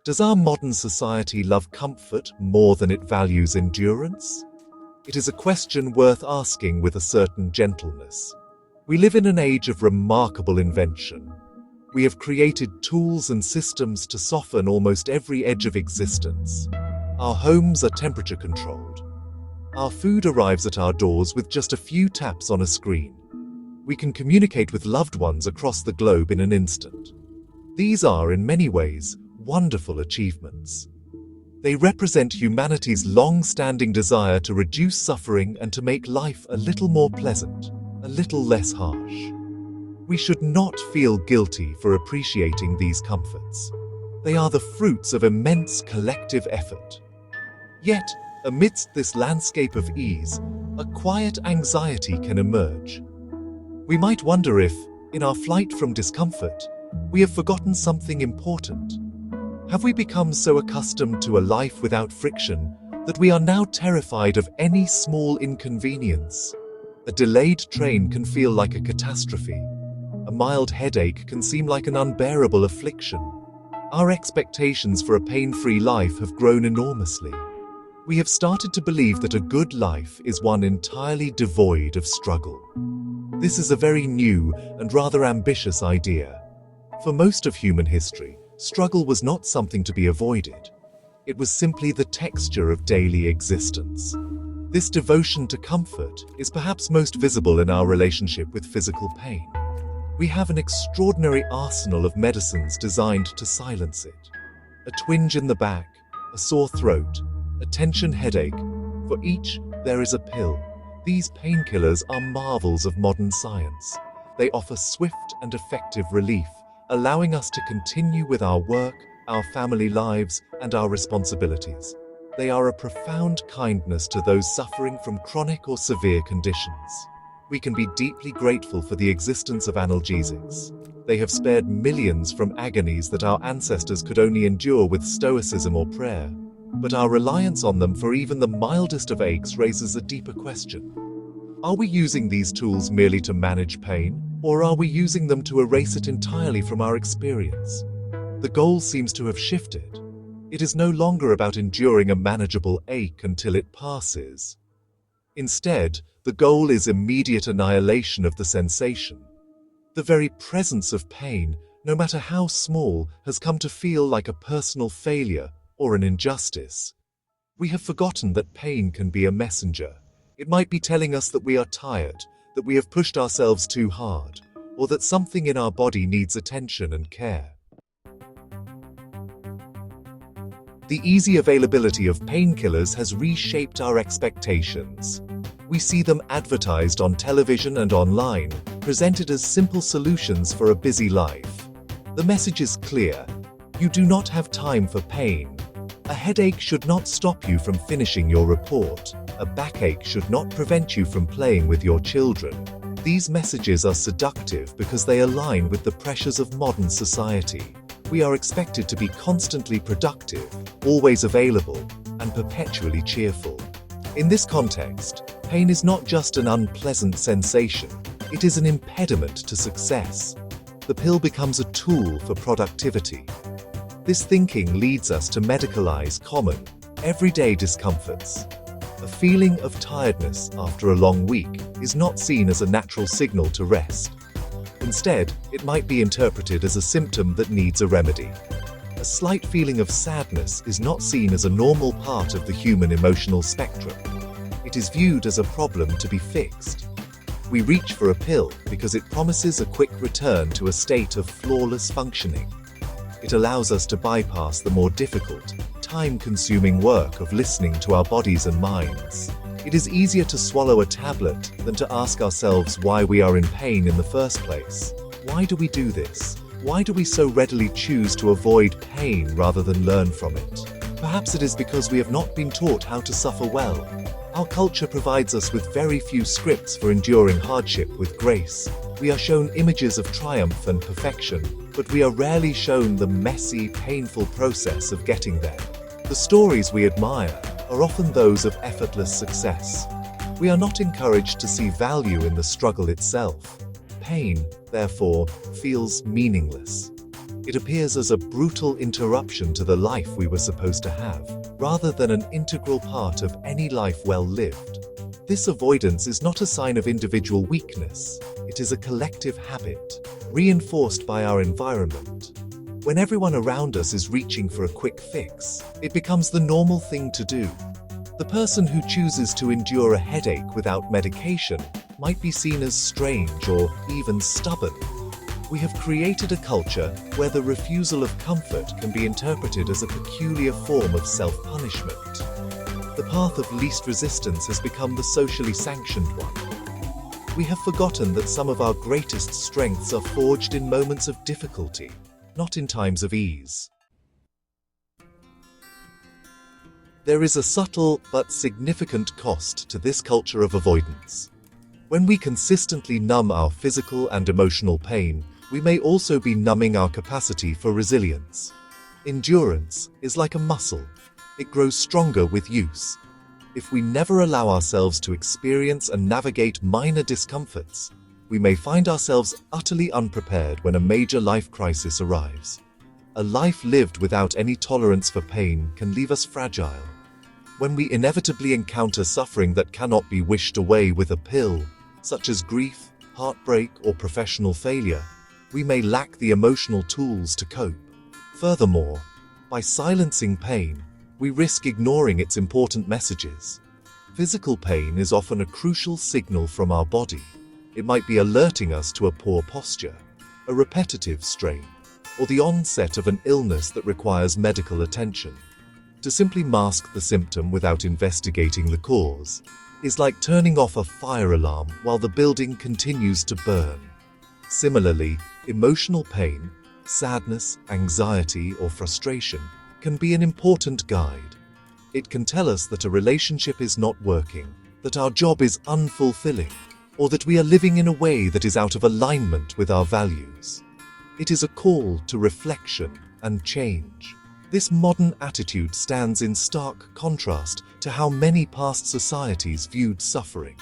Does our modern society love comfort more than it values endurance? It is a question worth asking with a certain gentleness. We live in an age of remarkable invention. We have created tools and systems to soften almost every edge of existence. Our homes are temperature controlled. Our food arrives at our doors with just a few taps on a screen. We can communicate with loved ones across the globe in an instant. These are, in many ways, wonderful achievements. They represent humanity's long-standing desire to reduce suffering and to make life a little more pleasant, a little less harsh. We should not feel guilty for appreciating these comforts. They are the fruits of immense collective effort. Yet, amidst this landscape of ease, a quiet anxiety can emerge. We might wonder if, in our flight from discomfort, we have forgotten something important. Have we become so accustomed to a life without friction that we are now terrified of any small inconvenience? A delayed train can feel like a catastrophe. A mild headache can seem like an unbearable affliction. Our expectations for a pain-free life have grown enormously. We have started to believe that a good life is one entirely devoid of struggle. This is a very new and rather ambitious idea. For most of human history, struggle was not something to be avoided. It was simply the texture of daily existence. This devotion to comfort is perhaps most visible in our relationship with physical pain. We have an extraordinary arsenal of medicines designed to silence it. A twinge in the back, a sore throat, a tension headache. For each, there is a pill. These painkillers are marvels of modern science. They offer swift and effective relief, allowing us to continue with our work, our family lives, and our responsibilities. They are a profound kindness to those suffering from chronic or severe conditions. We can be deeply grateful for the existence of analgesics. They have spared millions from agonies that our ancestors could only endure with stoicism or prayer. But our reliance on them for even the mildest of aches raises a deeper question. Are we using these tools merely to manage pain, or are we using them to erase it entirely from our experience? The goal seems to have shifted. It is no longer about enduring a manageable ache until it passes. Instead, the goal is immediate annihilation of the sensation. The very presence of pain, no matter how small, has come to feel like a personal failure or an injustice. We have forgotten that pain can be a messenger. It might be telling us that we are tired, that we have pushed ourselves too hard, or that something in our body needs attention and care. The easy availability of painkillers has reshaped our expectations. We see them advertised on television and online, presented as simple solutions for a busy life. The message is clear. You do not have time for pain. A headache should not stop you from finishing your report. A backache should not prevent you from playing with your children. These messages are seductive because they align with the pressures of modern society. We are expected to be constantly productive, always available, and perpetually cheerful. In this context, pain is not just an unpleasant sensation, it is an impediment to success. The pill becomes a tool for productivity. This thinking leads us to medicalize common, everyday discomforts. A feeling of tiredness after a long week is not seen as a natural signal to rest. Instead, it might be interpreted as a symptom that needs a remedy. A slight feeling of sadness is not seen as a normal part of the human emotional spectrum. It is viewed as a problem to be fixed. We reach for a pill because it promises a quick return to a state of flawless functioning. It allows us to bypass the more difficult, time-consuming work of listening to our bodies and minds. It is easier to swallow a tablet than to ask ourselves why we are in pain in the first place. Why do we do this? Why do we so readily choose to avoid pain rather than learn from it? Perhaps it is because we have not been taught how to suffer well. Our culture provides us with very few scripts for enduring hardship with grace. We are shown images of triumph and perfection, but we are rarely shown the messy, painful process of getting there. The stories we admire are often those of effortless success. We are not encouraged to see value in the struggle itself. Pain, therefore, feels meaningless. It appears as a brutal interruption to the life we were supposed to have, rather than an integral part of any life well lived. This avoidance is not a sign of individual weakness, it is a collective habit, reinforced by our environment. When everyone around us is reaching for a quick fix, it becomes the normal thing to do. The person who chooses to endure a headache without medication might be seen as strange or even stubborn. We have created a culture where the refusal of comfort can be interpreted as a peculiar form of self-punishment. The path of least resistance has become the socially sanctioned one. We have forgotten that some of our greatest strengths are forged in moments of difficulty, not in times of ease. There is a subtle but significant cost to this culture of avoidance. When we consistently numb our physical and emotional pain, we may also be numbing our capacity for resilience. Endurance is like a muscle. It grows stronger with use. If we never allow ourselves to experience and navigate minor discomforts, we may find ourselves utterly unprepared when a major life crisis arrives. A life lived without any tolerance for pain can leave us fragile. When we inevitably encounter suffering that cannot be wished away with a pill, such as grief, heartbreak, or professional failure, we may lack the emotional tools to cope. Furthermore, by silencing pain, we risk ignoring its important messages. Physical pain is often a crucial signal from our body. It might be alerting us to a poor posture, a repetitive strain, or the onset of an illness that requires medical attention. To simply mask the symptom without investigating the cause is like turning off a fire alarm while the building continues to burn. Similarly, emotional pain, sadness, anxiety, or frustration can be an important guide. It can tell us that a relationship is not working, that our job is unfulfilling, or that we are living in a way that is out of alignment with our values. It is a call to reflection and change. This modern attitude stands in stark contrast to how many past societies viewed suffering.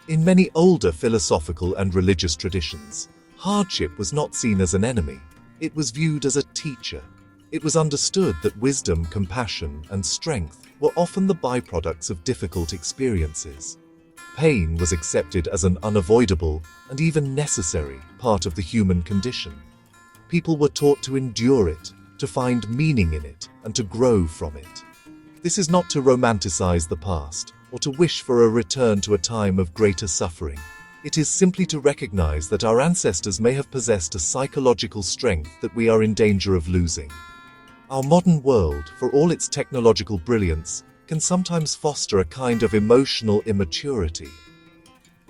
In many older philosophical and religious traditions, hardship was not seen as an enemy. It was viewed as a teacher. It was understood that wisdom, compassion, and strength were often the byproducts of difficult experiences. Pain was accepted as an unavoidable and even necessary part of the human condition. People were taught to endure it, to find meaning in it, and to grow from it. This is not to romanticize the past or to wish for a return to a time of greater suffering. It is simply to recognize that our ancestors may have possessed a psychological strength that we are in danger of losing. Our modern world, for all its technological brilliance, can sometimes foster a kind of emotional immaturity.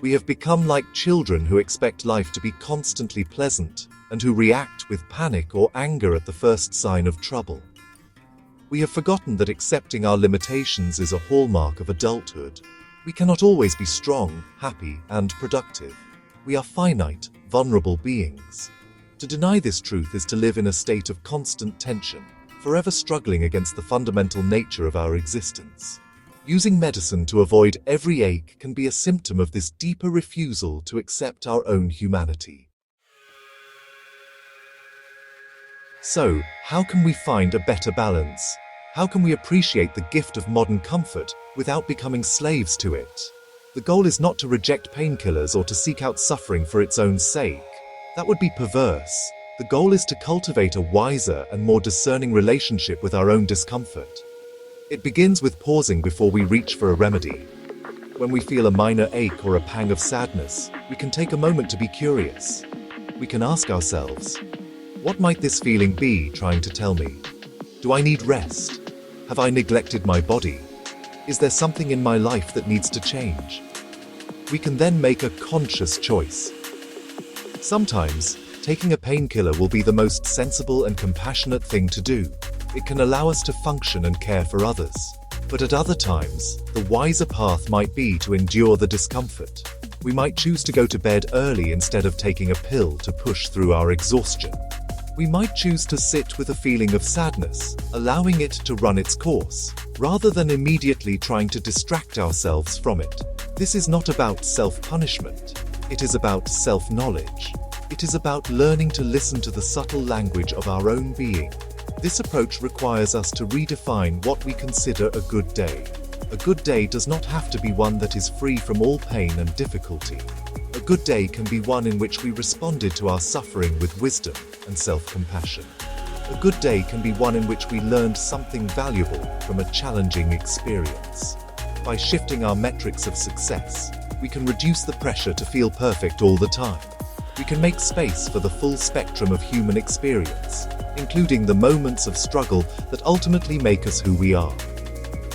We have become like children who expect life to be constantly pleasant and who react with panic or anger at the first sign of trouble. We have forgotten that accepting our limitations is a hallmark of adulthood. We cannot always be strong, happy, and productive. We are finite, vulnerable beings. To deny this truth is to live in a state of constant tension, forever struggling against the fundamental nature of our existence. Using medicine to avoid every ache can be a symptom of this deeper refusal to accept our own humanity. So, how can we find a better balance? How can we appreciate the gift of modern comfort without becoming slaves to it? The goal is not to reject painkillers or to seek out suffering for its own sake. That would be perverse. The goal is to cultivate a wiser and more discerning relationship with our own discomfort. It begins with pausing before we reach for a remedy. When we feel a minor ache or a pang of sadness, we can take a moment to be curious. We can ask ourselves, what might this feeling be trying to tell me? Do I need rest? Have I neglected my body? Is there something in my life that needs to change? We can then make a conscious choice. Sometimes, taking a painkiller will be the most sensible and compassionate thing to do. It can allow us to function and care for others. But at other times, the wiser path might be to endure the discomfort. We might choose to go to bed early instead of taking a pill to push through our exhaustion. We might choose to sit with a feeling of sadness, allowing it to run its course, rather than immediately trying to distract ourselves from it. This is not about self-punishment. It is about self-knowledge. It is about learning to listen to the subtle language of our own being. This approach requires us to redefine what we consider a good day. A good day does not have to be one that is free from all pain and difficulty. A good day can be one in which we responded to our suffering with wisdom and self-compassion. A good day can be one in which we learned something valuable from a challenging experience. By shifting our metrics of success, we can reduce the pressure to feel perfect all the time. We can make space for the full spectrum of human experience, including the moments of struggle that ultimately make us who we are.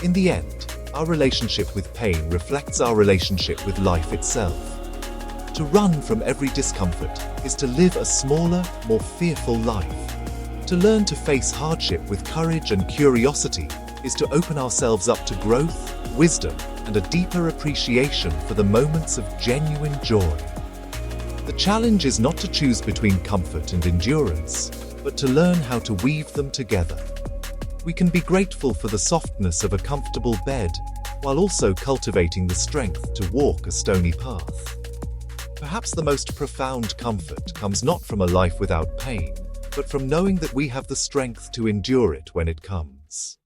In the end, our relationship with pain reflects our relationship with life itself. To run from every discomfort is to live a smaller, more fearful life. To learn to face hardship with courage and curiosity is to open ourselves up to growth, wisdom, and a deeper appreciation for the moments of genuine joy. The challenge is not to choose between comfort and endurance, but to learn how to weave them together. We can be grateful for the softness of a comfortable bed, while also cultivating the strength to walk a stony path. Perhaps the most profound comfort comes not from a life without pain, but from knowing that we have the strength to endure it when it comes.